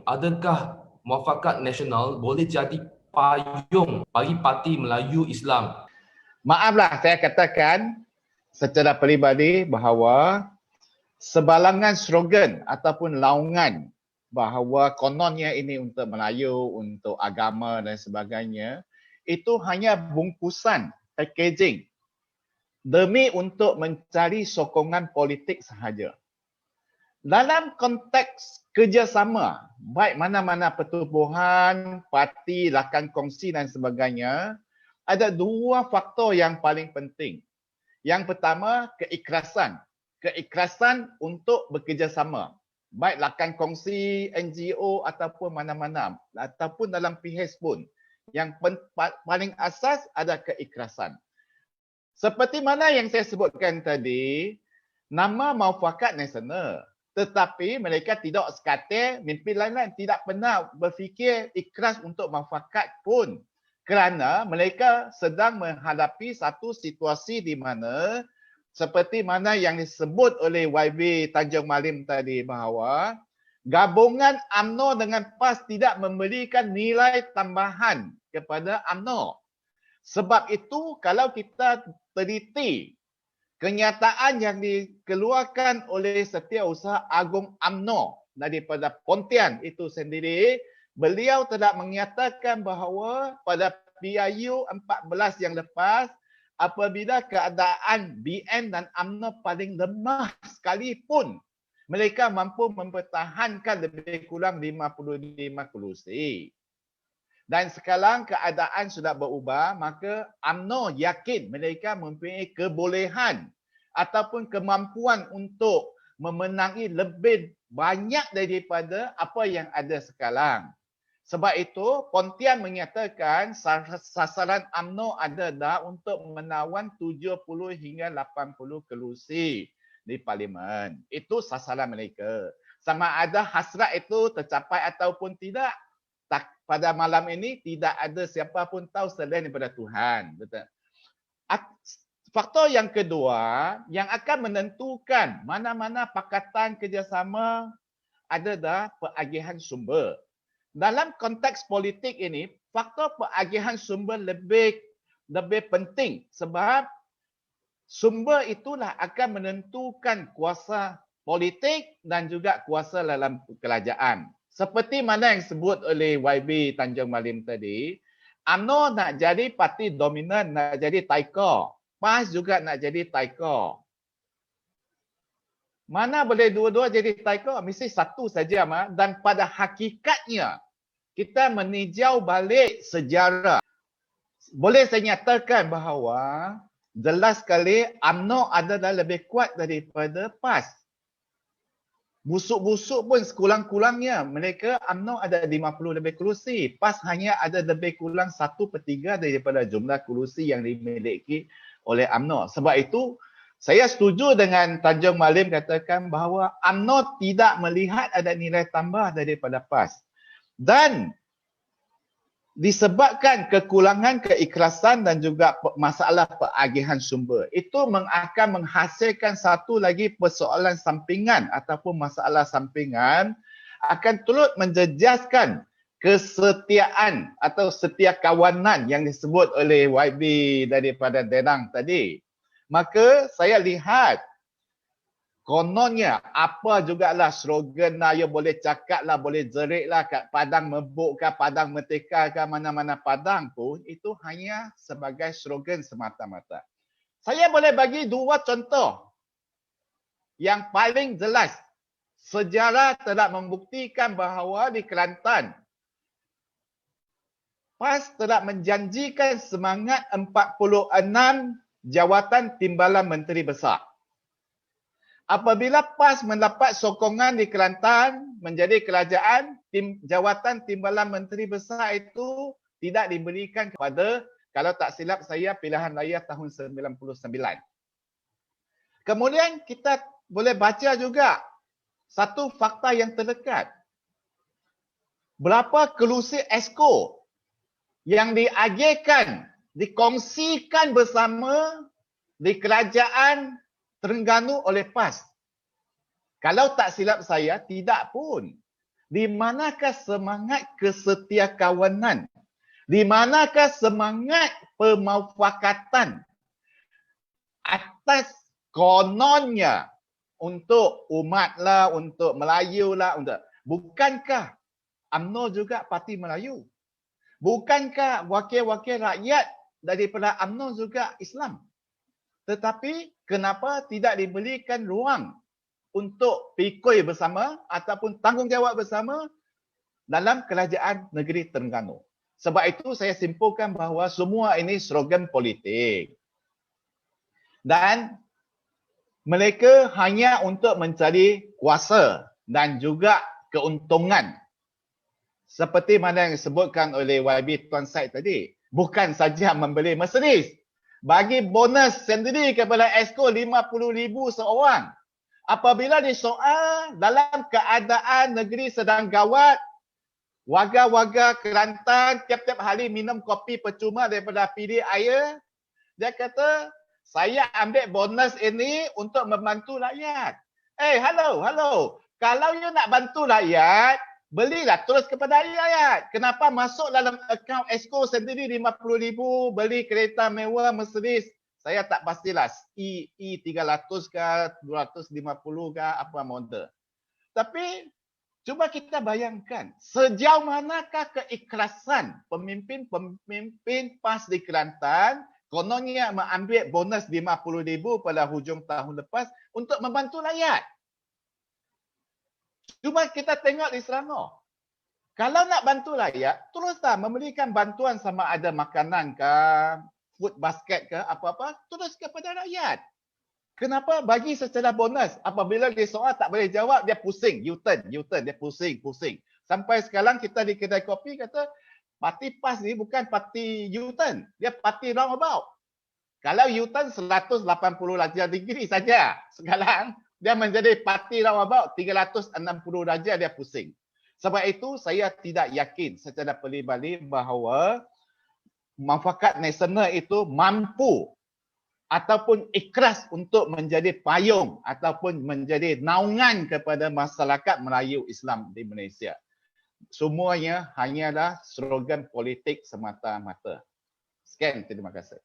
Adakah Muafakat Nasional boleh jadi payung bagi Parti Melayu Islam? Maaflah saya katakan secara peribadi bahawa sebalangan slogan ataupun laungan bahawa kononnya ini untuk Melayu, untuk agama dan sebagainya, itu hanya bungkusan, packaging demi untuk mencari sokongan politik sahaja. Dalam konteks kerjasama, baik mana-mana pertubuhan, parti, rakan kongsi dan sebagainya, ada dua faktor yang paling penting. Yang pertama, keikhlasan. Keikhlasan untuk bekerjasama. Baik rakan kongsi, NGO ataupun mana-mana. Ataupun dalam PHS pun. Yang paling asas ada keikhlasan. Seperti mana yang saya sebutkan tadi, nama Muafakat Nasional. Tetapi mereka tidak sekata mimpi lain-lain. Tidak pernah berfikir ikhlas untuk muafakat pun. Kerana mereka sedang menghadapi satu situasi di mana seperti mana yang disebut oleh YB Tanjung Malim tadi bahawa gabungan UMNO dengan PAS tidak memberikan nilai tambahan kepada UMNO. Sebab itu kalau kita teliti kenyataan yang dikeluarkan oleh Setiausaha Agung UMNO daripada Pontian itu sendiri, beliau telah menyatakan bahawa pada PIU 14 yang lepas, apabila keadaan BN dan UMNO paling lemah sekalipun, mereka mampu mempertahankan lebih kurang 55 kerusi. Dan sekarang keadaan sudah berubah, maka UMNO yakin mereka mempunyai kebolehan ataupun kemampuan untuk memenangi lebih banyak daripada apa yang ada sekarang. Sebab itu, Pontian menyatakan sasaran UMNO adalah untuk menawan 70 hingga 80 kerusi di Parlimen. Itu sasaran mereka. Sama ada hasrat itu tercapai ataupun tidak, pada malam ini tidak ada siapa pun tahu selain daripada Tuhan. Betul. Faktor yang kedua yang akan menentukan mana-mana pakatan kerjasama adalah penagihan sumber. Dalam konteks politik ini, faktor penagihan sumber lebih penting sebab sumber itulah akan menentukan kuasa politik dan juga kuasa dalam kerajaan. Seperti mana yang disebut oleh YB Tanjung Malim tadi, UMNO nak jadi parti dominan, nak jadi taika. PAS juga nak jadi taika. Mana boleh dua-dua jadi taika? Mesti satu saja. Dan pada hakikatnya, kita meninjau balik sejarah. Boleh saya nyatakan bahawa jelas sekali UMNO adalah lebih kuat daripada PAS. Busuk-busuk pun sekurang-kurangnya mereka UMNO ada 50 lebih kerusi. PAS hanya ada lebih kurang 1/3 daripada jumlah kerusi yang dimiliki oleh UMNO. Sebab itu saya setuju dengan Tanjung Malim katakan bahawa UMNO tidak melihat ada nilai tambah daripada PAS. Dan disebabkan kekurangan keikhlasan dan juga masalah penagihan sumber, itu akan menghasilkan satu lagi persoalan sampingan ataupun masalah sampingan akan turut menjejaskan kesetiaan atau setia kawanan yang disebut oleh YB daripada Denang tadi. Maka saya lihat kononnya apa jugalah slogan lah, you boleh cakap lah, boleh jerit lah kat Padang Mebuk ke Padang Merdeka ke mana-mana Padang pun, itu hanya sebagai slogan semata-mata. Saya boleh bagi dua contoh yang paling jelas. Sejarah telah membuktikan bahawa di Kelantan, PAS telah menjanjikan semangat 46 jawatan timbalan menteri besar. Apabila PAS mendapat sokongan di Kelantan menjadi kerajaan, jawatan timbalan menteri besar itu tidak diberikan kepada, kalau tak silap saya, pilihan raya tahun 99. Kemudian kita boleh baca juga satu fakta yang terdekat. Berapa kerusi ESCO yang diagihkan, dikongsikan bersama di kerajaan Terengganu oleh PAS. Kalau tak silap saya, tidak pun. Di manakah semangat kesetiakawanan? Di manakah semangat pemufakatan atas kononnya untuk umat lah, untuk Melayu lah, bukankah UMNO juga parti Melayu? Bukankah wakil-wakil rakyat daripada UMNO juga Islam? Tetapi kenapa tidak diberikan ruang untuk pikul bersama ataupun tanggungjawab bersama dalam kerajaan negeri Terengganu? Sebab itu saya simpulkan bahawa semua ini slogan politik. Dan mereka hanya untuk mencari kuasa dan juga keuntungan. Seperti mana yang disebutkan oleh YB Tuan Syed tadi. Bukan saja membeli Mercedes. Bagi bonus sendiri kepada Exco 50,000 seorang. Apabila disoal dalam keadaan negeri sedang gawat, warga-warga Kelantan tiap-tiap hari minum kopi percuma daripada PD air, dia kata, saya ambil bonus ini untuk membantu rakyat. Hello. Kalau you nak bantu rakyat, belilah terus kepada rakyat. Kenapa masuk dalam akaun Exco sendiri 50,000, beli kereta mewah Mercedes? Saya tak pastilah E300 ke 250 ke apa model. Tapi cuba kita bayangkan sejauh manakah keikhlasan pemimpin-pemimpin PAS di Kelantan kononnya mengambil bonus 50,000 pada hujung tahun lepas untuk membantu rakyat. Cuba kita tengok di Selangor. Kalau nak bantu rakyat, teruslah memberikan bantuan sama ada makanan ke, food basket ke, apa-apa, terus kepada rakyat. Kenapa bagi secara bonus? Apabila dia soal tak boleh jawab, dia pusing, U-turn, dia pusing. Sampai sekarang kita di kedai kopi kata, parti PAS ni bukan parti U-turn, dia parti roundabout. Kalau U-turn 180 darjah degree saja. Sekarang dia menjadi parti roundabout 360 darjah, dia pusing. Sebab itu saya tidak yakin secara peribadi bahawa mufakat nasional itu mampu ataupun ikhlas untuk menjadi payung ataupun menjadi naungan kepada masyarakat Melayu Islam di Malaysia. Semuanya hanyalah slogan politik semata-mata. Sekian, terima kasih.